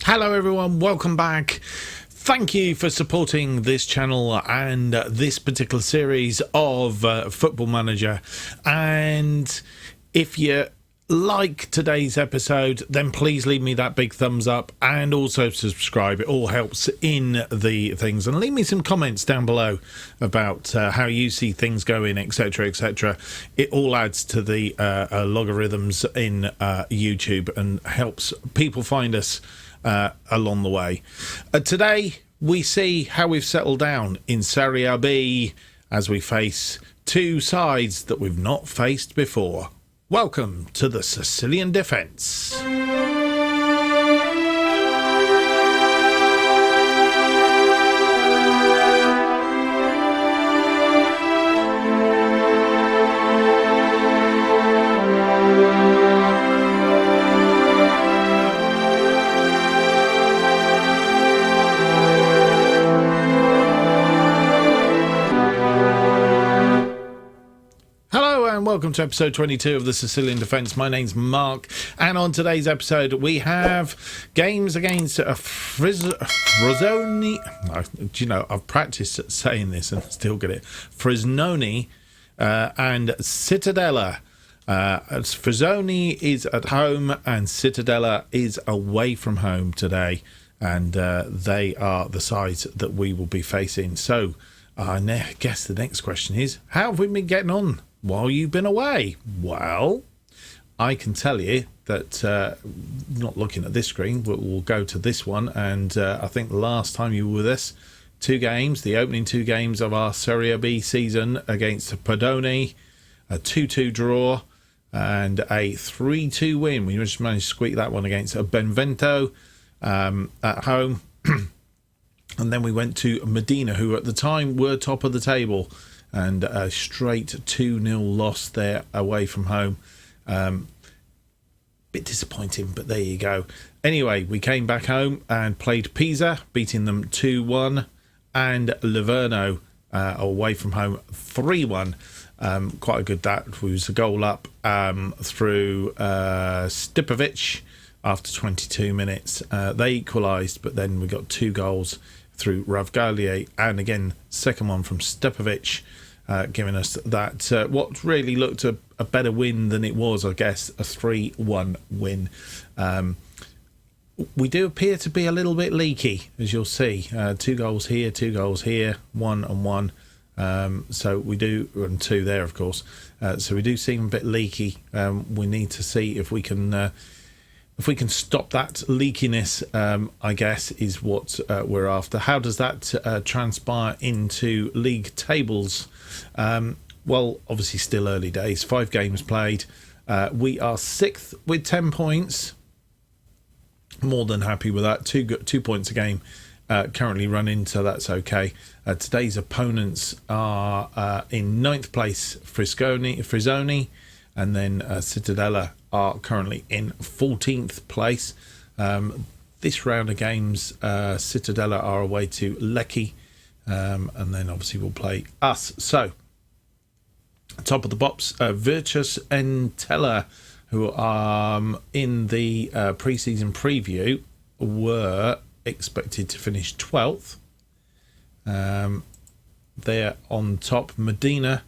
Hello everyone, welcome back. Thank you for supporting this channel and this particular series of Football Manager. And if you like today's episode, then please leave me that big thumbs up and also subscribe. It all helps in the things. And leave me some comments down below about how you see things going, etc, etc. It all adds to the logarithms in YouTube and helps people find us along the way. Today we see how we've settled down in Serie B as we face two sides that we've not faced before. Welcome to the Sicilian Defence. Welcome to episode 22 of the Sicilian Defence. My name's Mark, and on today's episode we have games against Frosinone. Do you know, I've practiced saying this and still get it. Frosinone and Cittadella. Frosinone is at home and Cittadella is away from home today, and they are the sides that we will be facing. So I guess the next question is, how have we been getting on while you've been away? Well, I can tell you that, not looking at this screen, we'll go to this one, and I think the last time you were with us, two games, the opening two games of our Serie B season against Padone, a 2-2 draw and a 3-2 win. We just managed to squeak that one against Benevento at home. And then we went to Modena, who at the time were top of the table, and a straight 2-0 loss there away from home. Bit disappointing, but there you go. Anyway, we came back home and played Pisa, beating them 2-1, and Livorno away from home 3-1. Quite a good that. Was a goal up through Stipovic after 22 minutes. They equalised, but then we got two goals through Ravgalier, and again second one from Stipovic, giving us that what really looked a better win than it was, I guess, a 3-1 win. We do appear to be a little bit leaky, as you'll see. 2 goals here, 2 goals here, 1 and 1. So we do, and 2 there, of course. So we do seem a bit leaky. We need to see if we can stop that leakiness, I guess, is what we're after. How does that transpire into league tables? Well, obviously still early days. 5 games played. We are 6th with 10 points. More than happy with that. 2 points a game currently running, so that's okay. Today's opponents are in 9th place, Frosinone, and then Cittadella are currently in 14th place. This round of games, Cittadella are away to Lecce, and then obviously we'll play us. So, top of the box, Virtus Entella, who are in the pre-season preview, were expected to finish 12th. They're on top. Modena,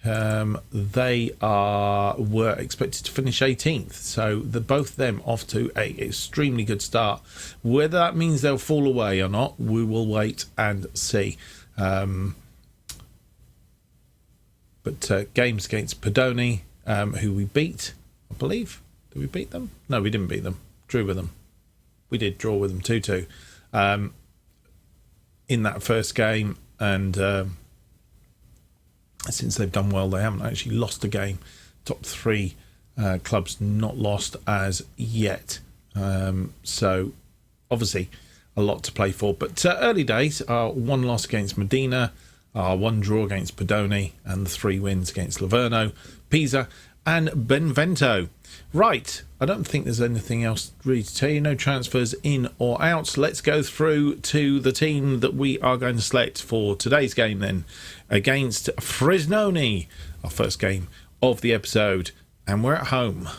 they were expected to finish 18th, so both of them off to a extremely good start. Whether that means they'll fall away or not, we will wait and see. But games against Padone, who we beat, I believe. Did we beat them? No, we didn't beat them. Drew with them. We did draw with them 2-2 in that first game, and since they've done well, they haven't actually lost a game. Top 3 clubs not lost as yet. So obviously a lot to play for. But early days are 1 loss against Modena, 1 draw against Padone, and the 3 wins against Livorno, Pisa and Benevento. Right, I don't think there's anything else really to tell you. No transfers in or out. Let's go through to the team that we are going to select for today's game then, against Frosinone, our first game of the episode, and we're at home.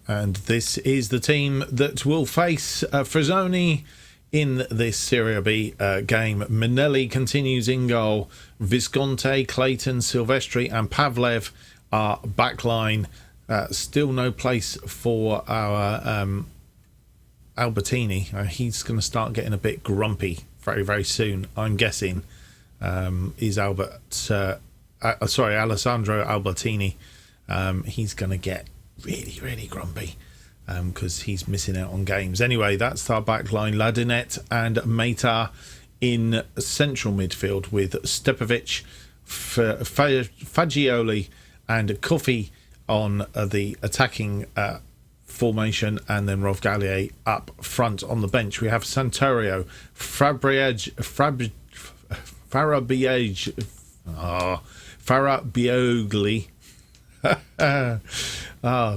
And this is the team that will face Frosinone in this Serie B game. Minelli continues in goal. Visconti, Clayton, Silvestri and Pavlev are backline. Still no place for our Albertini. He's going to start getting a bit grumpy very, very soon, I'm guessing. Alessandro Albertini. He's going to get really, really grumpy because he's missing out on games. Anyway, that's our backline. Ladinette and Maitar in central midfield with Stepovic, Fagioli and Kofi on the attacking formation, and then Rovgallier up front. On the bench we have Santorio, Farabiogli.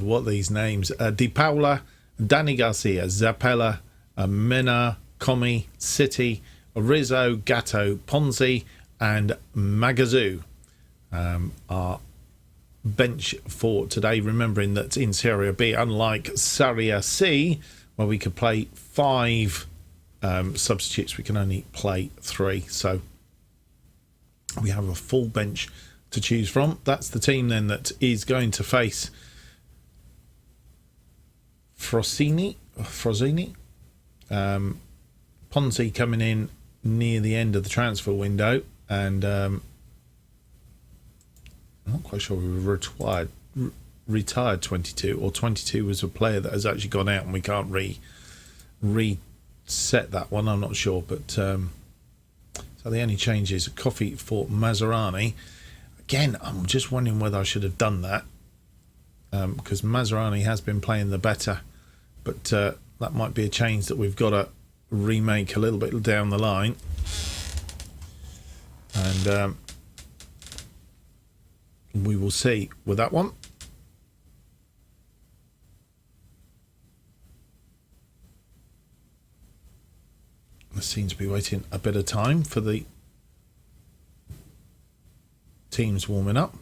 What these names? Di Paola, Danny Garcia, Zappella, Mena, Comi, City, Rizzo, Gatto, Ponzi and Magazoo are bench for today, remembering that in Serie B, unlike Serie C, where we could play 5 substitutes, we can only play 3, so we have a full bench to choose from. That's the team then that is going to face Frosinone. Ponzi coming in near the end of the transfer window, and I'm not quite sure we were retired 22, or 22 was a player that has actually gone out and we can't reset that one. I'm not sure, but so the only change is Coffee for Maserani. Again, I'm just wondering whether I should have done that because Maserani has been playing the better, but that might be a change that we've got to remake a little bit down the line. And we will see with that one. I seem to be waiting a bit of time for the teams warming up.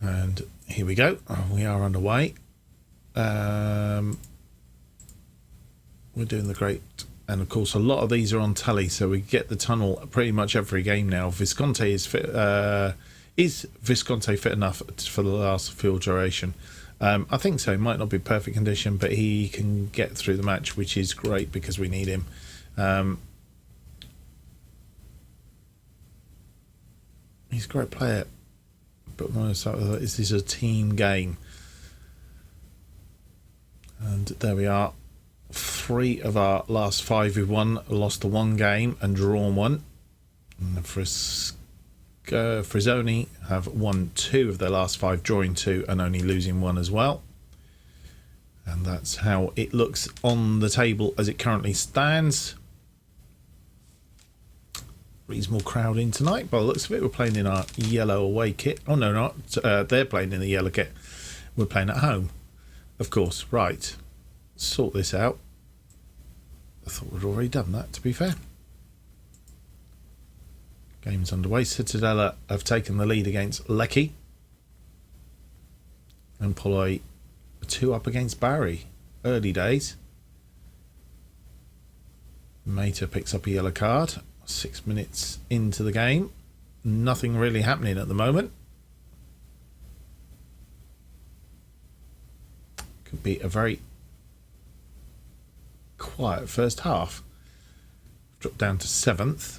And here we go. We are underway. We're doing the great, and of course a lot of these are on telly, so we get the tunnel pretty much every game now. Visconti is fit. Is Visconti fit enough for the last field duration? I think so. He might not be perfect condition, but he can get through the match, which is great because we need him. He's a great player, but this is a team game. And there we are. 3 of our last 5 we've won, lost the 1 game and drawn 1. And Frosinone have won 2 of their last 5, drawing 2 and only losing 1 as well. And that's how it looks on the table as it currently stands. Reasonable crowd in tonight by the looks of it. We're playing in our yellow away kit. Oh no, not they're playing in the yellow kit. We're playing at home, of course. Right, sort this out. I thought we'd already done that, to be fair. Game's underway. Cittadella have taken the lead against Lecce. And Polo 2 up against Barry. Early days. Mater picks up a yellow card. 6 minutes into the game. Nothing really happening at the moment. Could be a very quiet first half. Dropped down to 7th.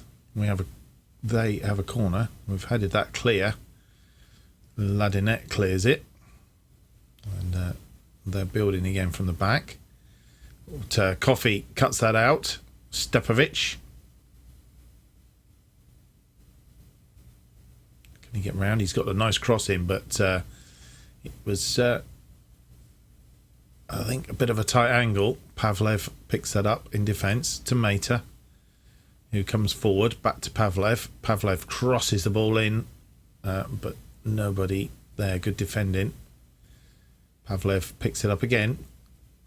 They have a corner. We've headed that clear. Ladinette clears it. And they're building again from the back. But, Coffee cuts that out. Stepovic. Can he get round? He's got a nice cross in, but it was, I think, a bit of a tight angle. Pavlev picks that up in defence to Mater, who comes forward, back to Pavlev. Pavlev crosses the ball in, but nobody there. Good defending. Pavlev picks it up again.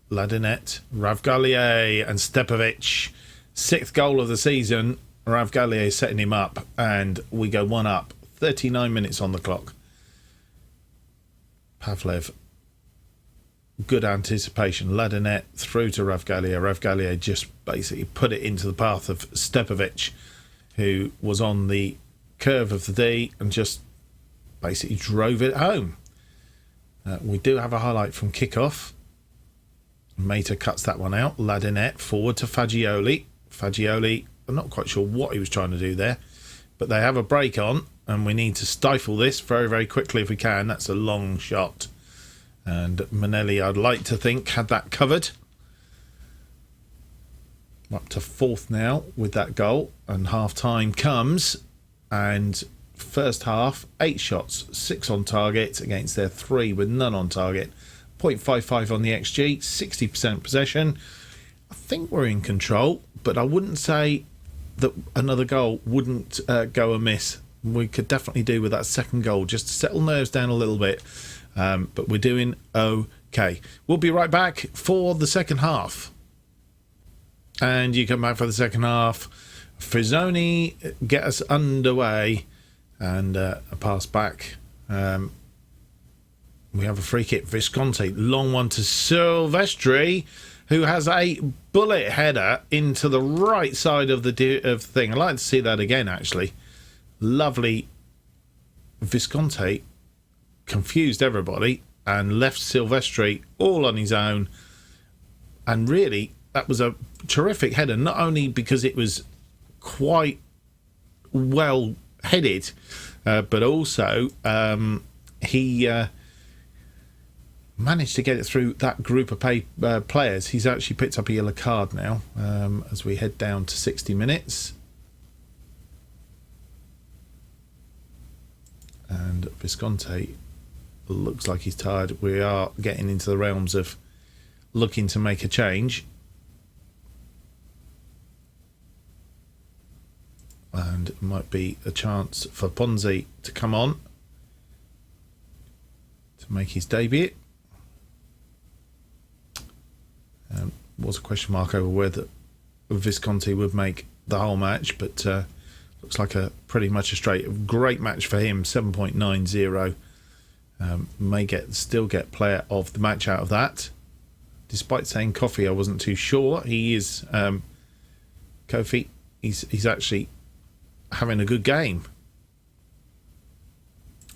Ladinette, Ravgallier and Stepovic. 6th goal of the season. Ravgalia setting him up, and we go 1 up. 39 minutes on the clock. Pavlev, good anticipation. Ladanet through to Ravgalia. Ravgalia just basically put it into the path of Stepovic, who was on the curve of the D and just basically drove it home. We do have a highlight from kickoff. Mater cuts that one out. Ladanet forward to Fagioli. Fagioli, I'm not quite sure what he was trying to do there, but they have a break on, and we need to stifle this very, very quickly if we can. That's a long shot. And Manelli, I'd like to think, had that covered. Up to 4th now with that goal, and half-time comes, and first half, 8 shots, 6 on target against their 3 with none on target. 0.55 on the XG, 60% possession. I think we're in control, but I wouldn't say that another goal wouldn't go amiss. We could definitely do with that second goal just to settle nerves down a little bit. But we're doing okay. We'll be right back for the second half. And you come back for the second half. Frosinone get us underway, and a pass back. We have a free kick. Visconti, long one to Silvestri, who has a bullet header into the right side of the thing. I'd like to see that again, actually. Lovely. Visconti confused everybody and left Silvestri all on his own. And really, that was a terrific header, not only because it was quite well headed, but also he managed to get it through that group of players. He's actually picked up a yellow card now as we head down to 60 minutes. And Visconti looks like he's tired. We are getting into the realms of looking to make a change. And it might be a chance for Ponzi to come on to make his debut. Was a question mark over whether Visconti would make the whole match, but looks like a pretty much a great match for him. 7.90. May still get player of the match out of that. Despite saying Kofi, I wasn't too sure. He is Kofi. He's actually having a good game.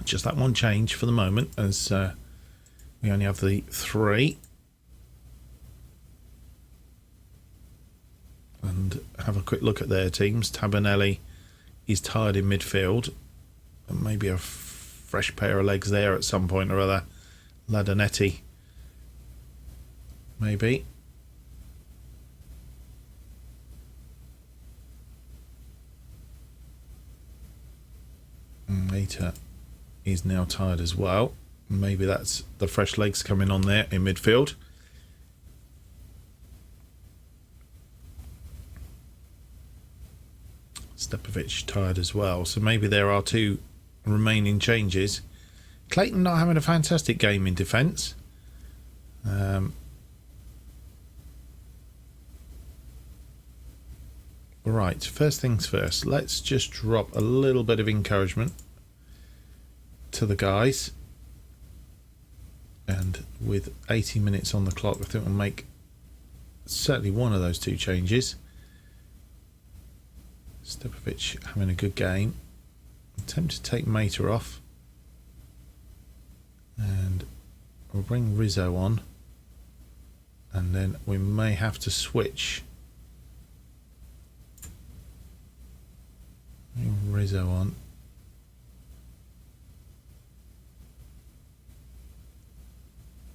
Just that one change for the moment, as we only have the 3. And have a quick look at their teams. Tabanelli is tired in midfield. And maybe a fresh pair of legs there at some point or other. Ladanetti, maybe. Mater is now tired as well. Maybe that's the fresh legs coming on there in midfield. Stepovic tired as well. So maybe there are 2 remaining changes. Clayton not having a fantastic game in defence. Right, first things first. Let's just drop a little bit of encouragement to the guys. And with 80 minutes on the clock, I think we'll make certainly one of those 2 changes. Stepovic having a good game. Attempt to take Mater off. And we'll bring Rizzo on. And then we may have to switch. Bring Rizzo on.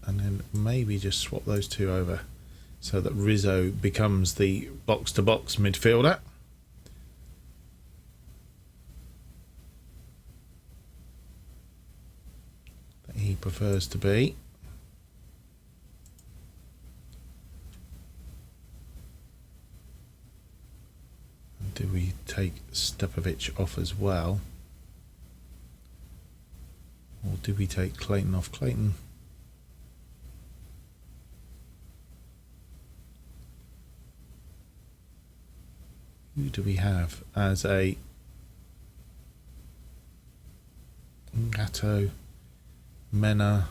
And then maybe just swap those 2 over so that Rizzo becomes the box-to-box midfielder. He prefers to be. And do we take Stepovic off as well? Or do we take Clayton off? Clayton. Who do we have as a Gatto, Mena?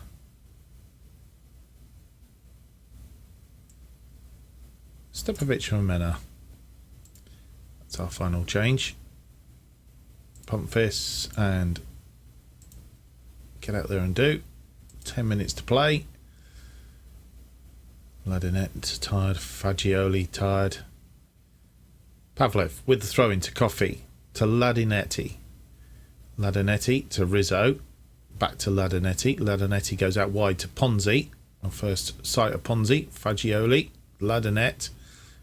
Stepovic or Mena? That's our final change. Pump fists and get out there and do. 10 minutes to play. Ladinet tired. Fagioli tired. Pavlev with the throw into Coffee to Ladinetti. Ladinetti to Rizzo. Back to Ladinetti. Ladinetti goes out wide to Ponzi. Our first sight of Ponzi. Fagioli. Ladinet.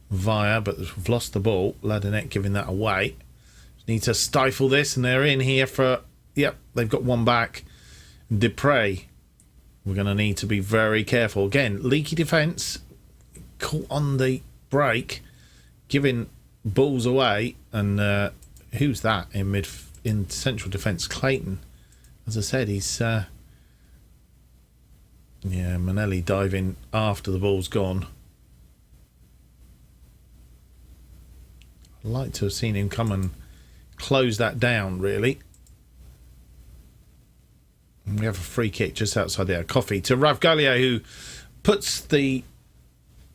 Via, but we've lost the ball. Ladinet giving that away. Need to stifle this, and they're in here for... Yep, they've got one back. Dupre. We're going to need to be very careful. Again, leaky defence. Caught on the break. Giving balls away. And who's that in central defence? Clayton. As I said, he's... yeah, Manelli diving after the ball's gone. I'd like to have seen him come and close that down, really. And we have a free kick just outside there. Coffee to Ravgalia, who puts the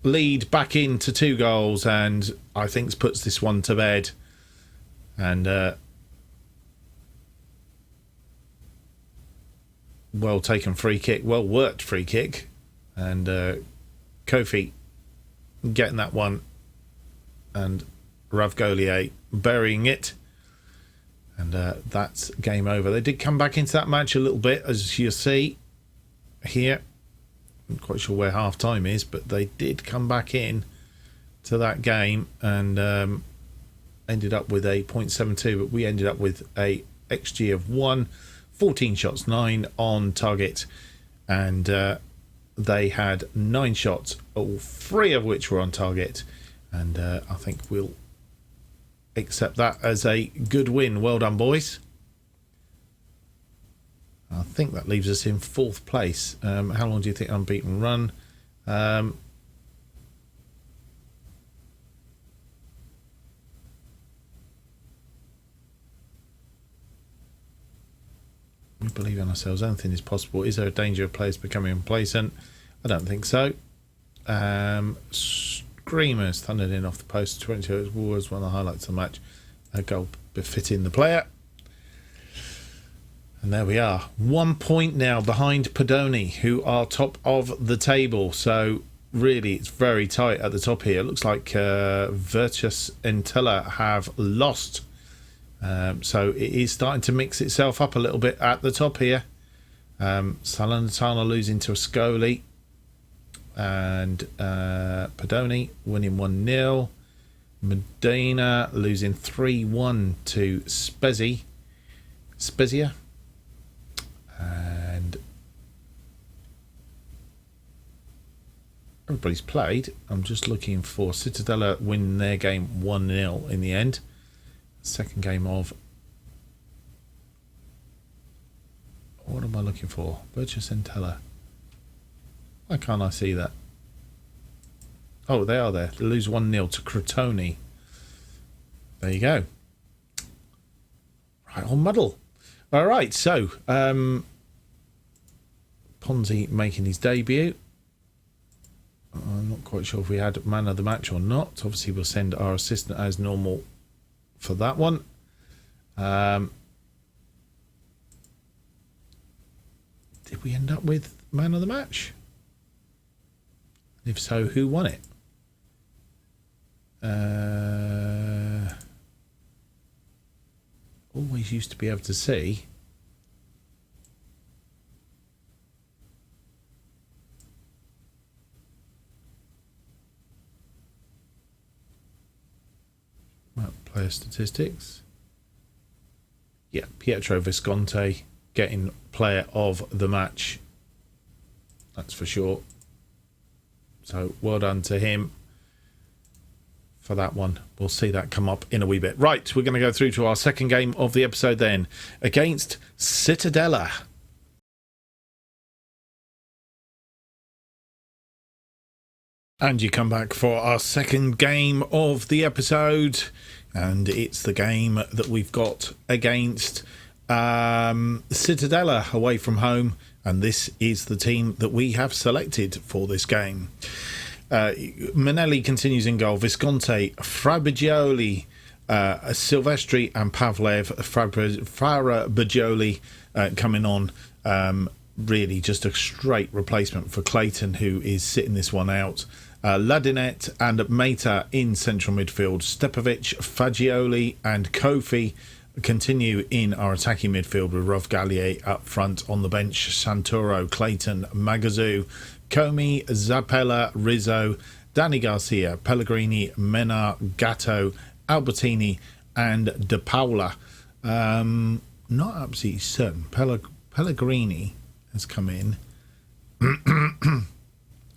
lead back into 2 goals and I think puts this one to bed. And well taken free kick, well worked free kick. And Kofi getting that one and Ravgolier burying it. And that's game over. They did come back into that match a little bit, as you see here. I'm not quite sure where half time is, but they did come back in to that game and ended up with a 0.72. But we ended up with a XG of 1, 14 shots, 9 on target. And they had 9 shots, all 3 of which were on target. And I think we'll accept that as a good win. Well done, boys. I think that leaves us in 4th place. How long do you think unbeaten run? I We believe in ourselves. Anything is possible. Is there a danger of players becoming complacent? I don't think so. Screamers thundered in off the post. 22 was one of the highlights of the match. A goal befitting the player. And there we are. 1 point now behind Pedoni, who are top of the table. So really, it's very tight at the top here. It looks like Virtus Entella have lost. So it is starting to mix itself up a little bit at the top here. Salernitana losing to Ascoli. And Pedoni winning 1-0. Medina losing 3-1 to Spezia. And everybody's played. I'm just looking for Cittadella winning their game 1-0 in the end. Second game of... What am I looking for? Virtus Entella. Why can't I see that? Oh, they are there. They lose 1-0 to Crotone. There you go. Right on muddle. All right, so Ponzi making his debut. I'm not quite sure if we had man of the match or not. Obviously, we'll send our assistant as normal for that one. Did we end up with man of the match? If so, who won it? Always used to be able to see. Well, player statistics. Yeah, Pietro Visconti getting player of the match. That's for sure. So well done to him for that one. We'll see that come up in a wee bit. Right, we're going to go through to our second game of the episode then, against Cittadella. And you come back for our second game of the episode. and it's the game that we've got against Cittadella away from home, and this is the team that we have selected for this game. Manelli continues in goal. Visconti, Frabigioli, Silvestri and Pavlev. Frabigioli coming on. Really just a straight replacement for Clayton, who is sitting this one out. Ladinet and Meta in central midfield. Stepovic, Fagioli and Kofi continue in our attacking midfield, with Rovgallier up front. On the bench, Santoro, Clayton, Magazoo, Comey, Zappella, Rizzo, Danny Garcia, Pellegrini, Mena, Gatto, Albertini and De Paula. Not absolutely certain. Pellegrini has come in.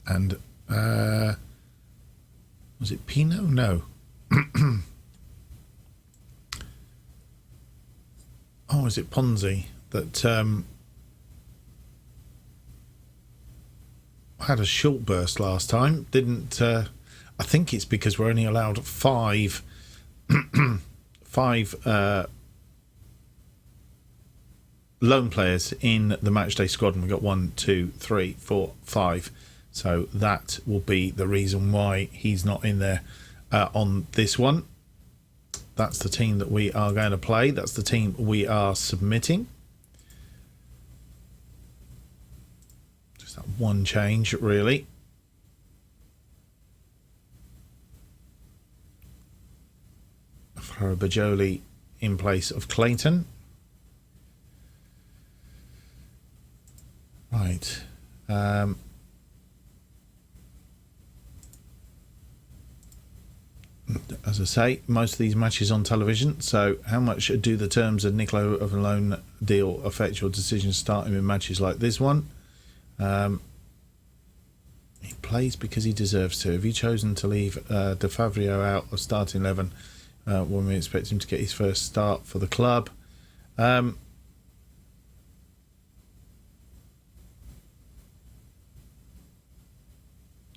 And was it Pino? No. Oh, is it Ponzi that had a short burst last time? Didn't I think it's because we're only allowed five loan players in the matchday squad, and we've got 1, 2, 3, 4, 5. So that will be the reason why he's not in there on this one. That's the team that we are going to play. That's the team we are submitting. Just that one change, really. Farabajoli in place of Clayton. Right. As I say, most of these matches on television. So how much do the terms of Nicolo of a loan deal affect your decision starting in matches like this one? He plays because he deserves to. Have you chosen to leave De Favrio out of starting 11 when we expect him to get his first start for the club?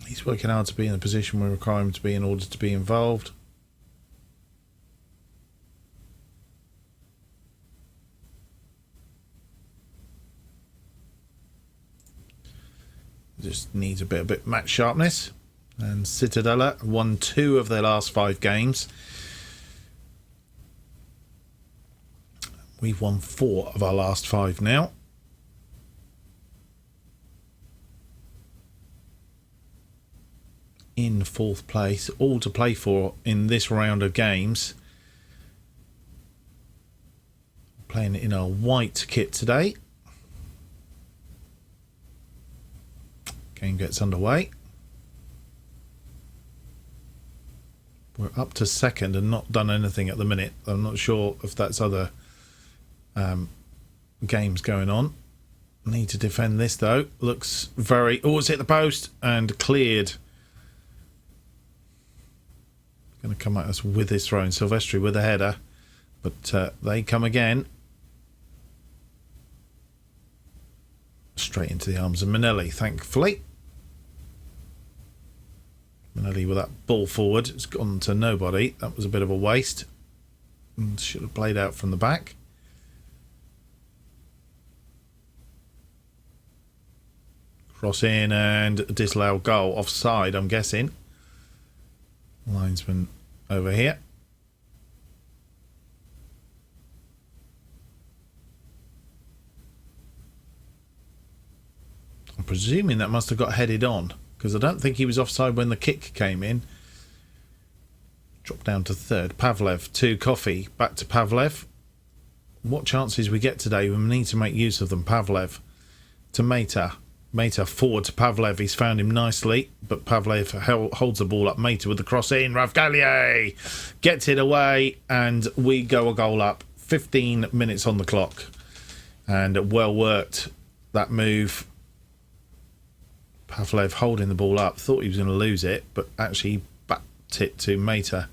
He's working hard to be in the position we require him to be in order to be involved. Just needs a bit match sharpness. And Cittadella won 2 of their last 5 games. We've won 4 of our last 5 now. In 4th place, all to play for in this round of games. Playing in a white kit today. Game gets underway. We're up to 2nd and not done anything at the minute. I'm not sure if that's other games going on. Need to defend this though. Looks very... Oh, it's hit the post and cleared. Going to come at us with his throw. Silvestri with a header, but they come again. Straight into the arms of Manelli, thankfully. Manelli with that ball forward. It's gone to nobody. That was a bit of a waste. Should have played out from the back. Cross in and disallowed goal. Offside, I'm guessing. Linesman over here. I'm presuming that must have got headed on, because I don't think he was offside when the kick came in. Drop down to 3rd. Pavlev to Coffey. Back to Pavlev. What chances we get today, we need to make use of them. Pavlev to Meta. Meta forward to Pavlev. He's found him nicely, but Pavlev holds the ball up. Meta with the cross in. Ravgallier gets it away, and we go a goal up. 15 minutes on the clock, and well worked that move. Pavlev holding the ball up. Thought he was going to lose it, but actually backed it to Meta,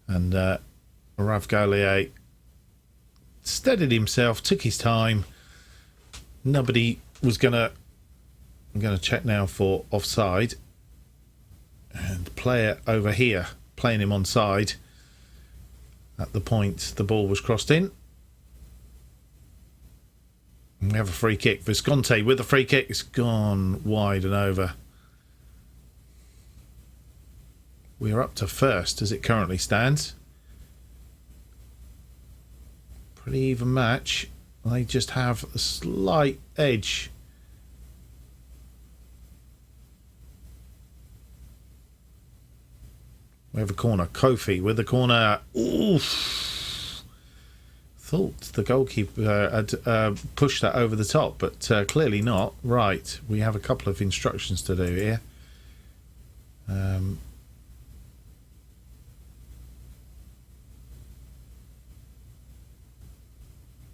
and Ravgallier steadied himself, took his time. Nobody was going to... I'm going to check now for offside, and player over here playing him onside. at the point the ball was crossed in. And we have a free kick. Visconti with the free kick. It's gone wide and over. We are up to first as it currently stands. Pretty even match. They just have a slight edge. We have a corner. Kofi with the corner. Oof. Thought the goalkeeper had pushed that over the top, but clearly not. Right, we have a couple of instructions to do here.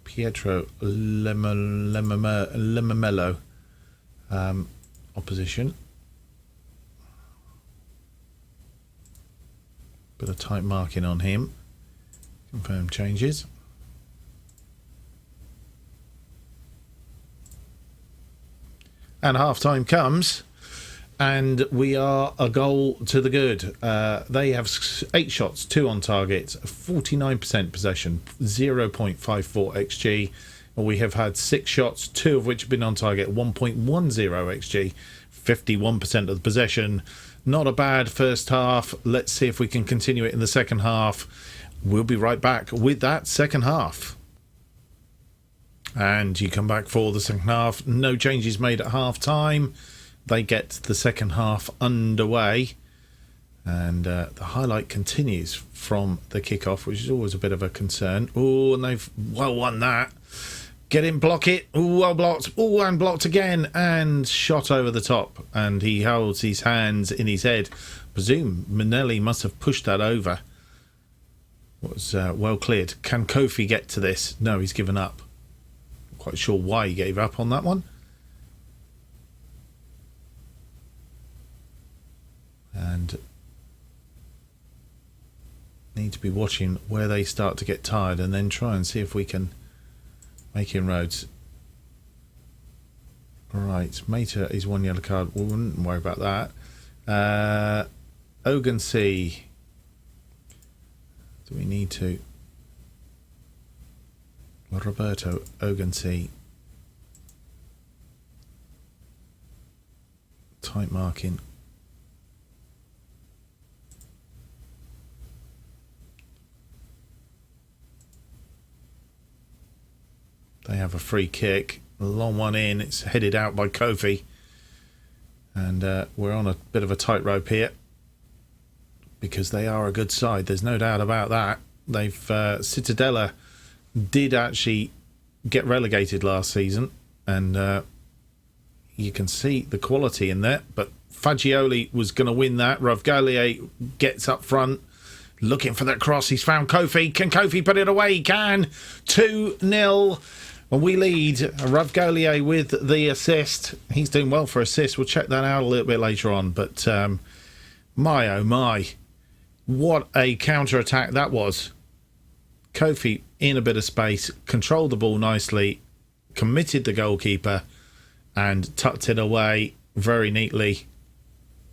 Pietro Lemmello, opposition. Bit of tight marking on him. Confirm changes. And half-time comes, and we are a goal to the good. They have 8 shots, 2 on target, 49% possession, 0.54 XG. We have had 6 shots, 2 of which have been on target, 1.10 XG, 51% of the possession. Not a bad first half. Let's see if we can continue it in the second half. We'll be right back with that second half. And you come back for the second half. No changes made at half time. They get the second half underway. And the highlight continues from the kickoff, which is always a bit of a concern. Oh, and they've well won that. Get in, block it. Oh, well blocked. Oh, and blocked again. And shot over the top. And he holds his hands in his head. Presume Manelli must have pushed that over. Was well cleared. Can Kofi get to this? No, he's given up. Quite sure why he gave up on that one. And need to be watching where they start to get tired and then try and see if we can make inroads. Right, Mata is 1 yellow card. We wouldn't worry about that. Ogancy. Do we need to? Roberto Ogancy. Tight marking. They have a free kick. A long one in. It's headed out by Kofi. And we're on a bit of a tightrope here. Because they are a good side. There's no doubt about that. They've Cittadella did actually get relegated last season, and you can see the quality in there. But Fagioli was going to win that. Ravgalier gets up front, looking for that cross. He's found Kofi. Can Kofi put it away? He can. 2-0. And we lead. Ravgalier with the assist. He's doing well for assists. We'll check that out a little bit later on. But my oh my, what a counter-attack that was. Kofi in a bit of space, controlled the ball nicely, committed the goalkeeper, and tucked it away very neatly.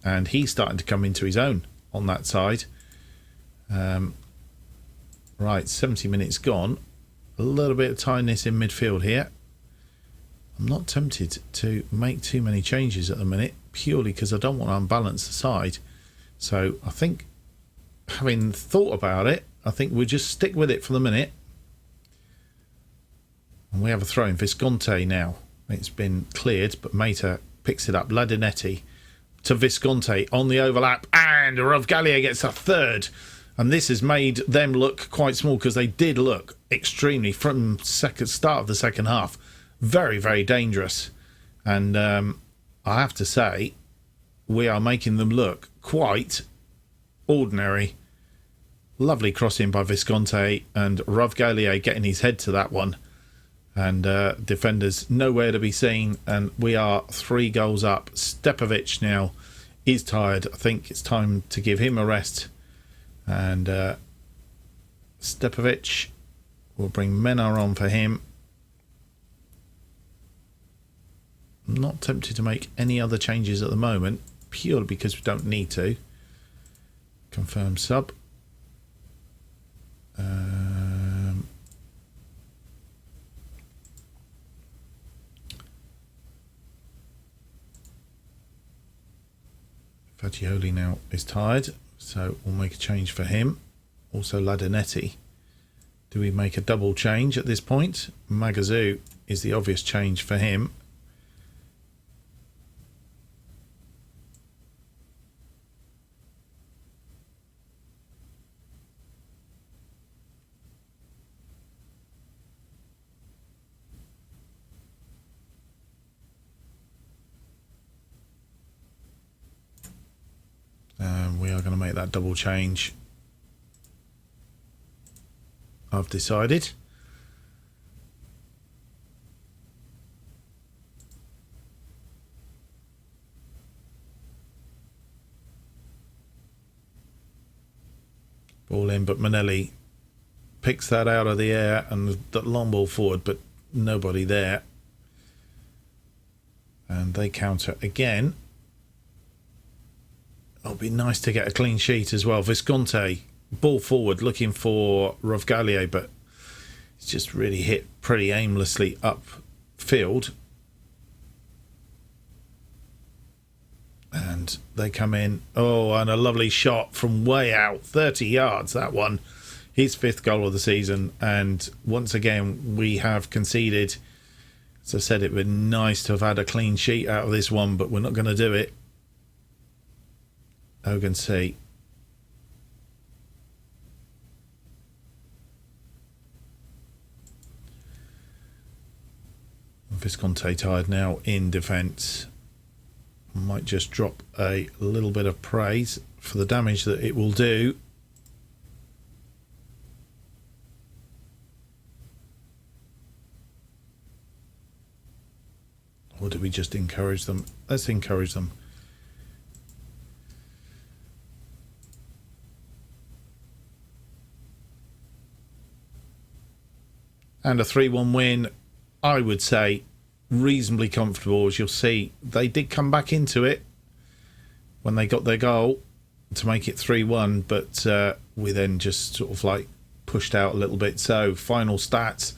And he's starting to come into his own on that side. Right, 70 minutes gone. A little bit of tightness in midfield here. I'm not tempted to make too many changes at the minute, purely because I don't want to unbalance the side. So I think, having thought about it, I think we'll just stick with it for the minute. And we have a throw in. Visconti now. It's been cleared, but Mata picks it up. Ladinetti to Visconti on the overlap. And Ravgalier gets a third. And this has made them look quite small, because they did look extremely, from start of the second half, very, very dangerous. And I have to say, we are making them look quite ordinary. Lovely crossing by Visconti, and Ravgalier getting his head to that one. And defenders nowhere to be seen, and we are 3 goals up. Stepovic now is tired. I think it's time to give him a rest. And Stepovic will bring Menar on for him. I'm not tempted to make any other changes at the moment, purely because we don't need to. Confirm sub. Fagioli now is tired, so we'll make a change for him. Also Ladinetti. Do we make a double change at this point? Magazoo is the obvious change for him. We are going to make that double change. I've decided. Ball in, but Manelli picks that out of the air and the long ball forward, but nobody there. And they counter again. It'll be nice to get a clean sheet as well. Visconti, ball forward, looking for Rovgalier, but it's just really hit pretty aimlessly upfield. And they come in. Oh, and a lovely shot from way out, 30 yards, that one. His 5th goal of the season. And once again, we have conceded. As I said, it would be nice to have had a clean sheet out of this one, but we're not going to do it. Hogan C. Visconti tired now in defence. Might just drop a little bit of praise for the damage that it will do. Or do we just encourage them? Let's encourage them. And a 3-1 win, I would say, reasonably comfortable. As you'll see, they did come back into it when they got their goal to make it 3-1, but we then just sort of like pushed out a little bit. So, final stats.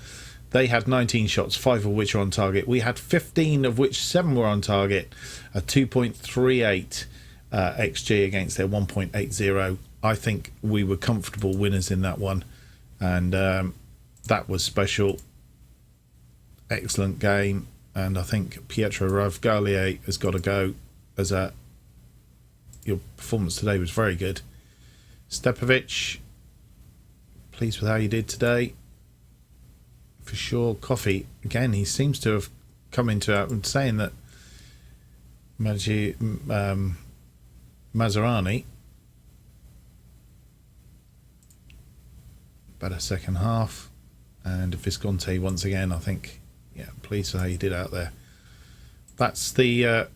They had 19 shots, 5 of which are on target. We had 15, of which 7 were on target. A 2.38 XG against their 1.80. I think we were comfortable winners in that one. And that was special. Excellent game. And I think Pietro Rovgalier has got to go as your performance today was very good. Stepovic, pleased with how you did today. For sure. Coffee, again, he seems to have come into it saying that Maserani, better second half. And Visconti, once again, I think, yeah, pleased with how you did out there. That's the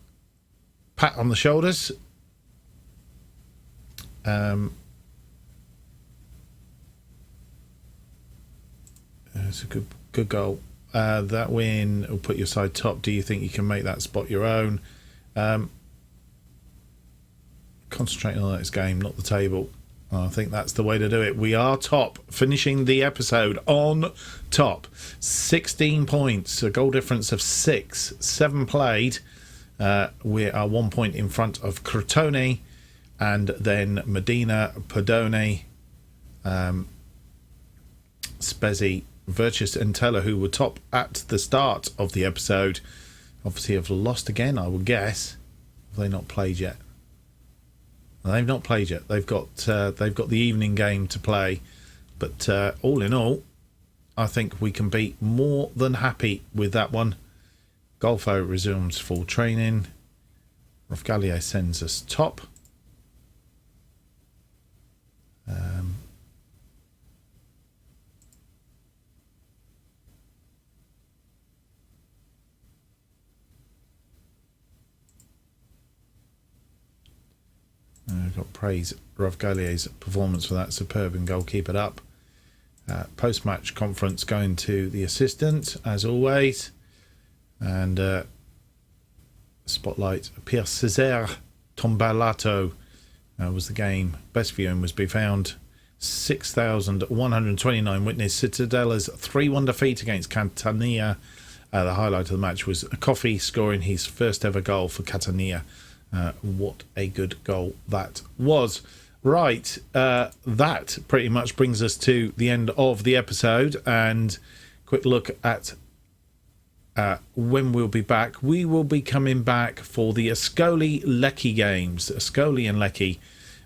pat on the shoulders. It's a good goal. That win will put your side top. Do you think you can make that spot your own? Concentrating on this game, not the table. I think that's the way to do it. We are top, finishing the episode on top. 16 points, a goal difference of 6, 7 played. We are 1 point in front of Crotone, and then Medina, Podone, Spezzi, Virtus and Teller, who were top at the start of the episode, obviously have lost again, I would guess. Have they not played yet? They've not played yet. They've got the evening game to play, but all in all, I think we can be more than happy with that one. Golfo resumes full training. Rovgalier sends us top. Got praise Rovgalier's performance for that superb and goal. Keep it up. Post-match conference going to the assistant as always, and spotlight Pierre Cesare Tombalato was the game. Best viewing was be found 6,129 witnessed Cittadella's 3-1 defeat against Catania. The highlight of the match was Coffey scoring his first ever goal for Catania. What a good goal that was. Right, that pretty much brings us to the end of the episode, and quick look at when we'll be back. We will be coming back for the Ascoli-Lecce games. Ascoli and Lecce,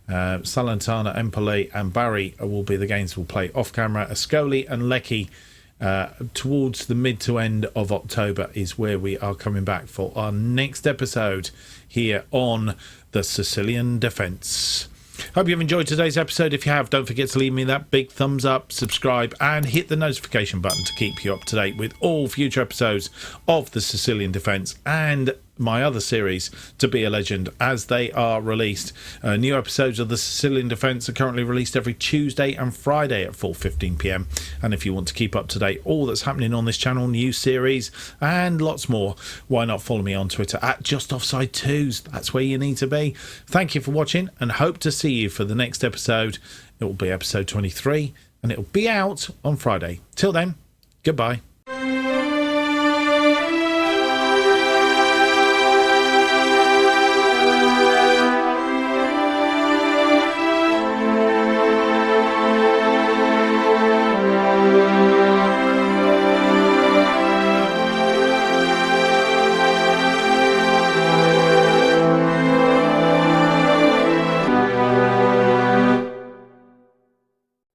Salernitana, Empoli and Bari will be the games we'll play off camera. Ascoli and Lecce towards the mid to end of October is where we are coming back for our next episode here on the Sicilian Defence. Hope you've enjoyed today's episode. If you have, don't forget to leave me that big thumbs up, subscribe and hit the notification button to keep you up to date with all future episodes of the Sicilian Defence and my other series, To Be a Legend, as they are released. New episodes of the Sicilian Defence are currently released every Tuesday and Friday at 4:15 p.m. And if you want to keep up to date all that's happening on this channel, new series and lots more, why not follow me on Twitter at JustOffsideTwos. That's where you need to be. Thank you for watching and hope to see you for the next episode. It will be episode 23 and it will be out on Friday. Till then, goodbye.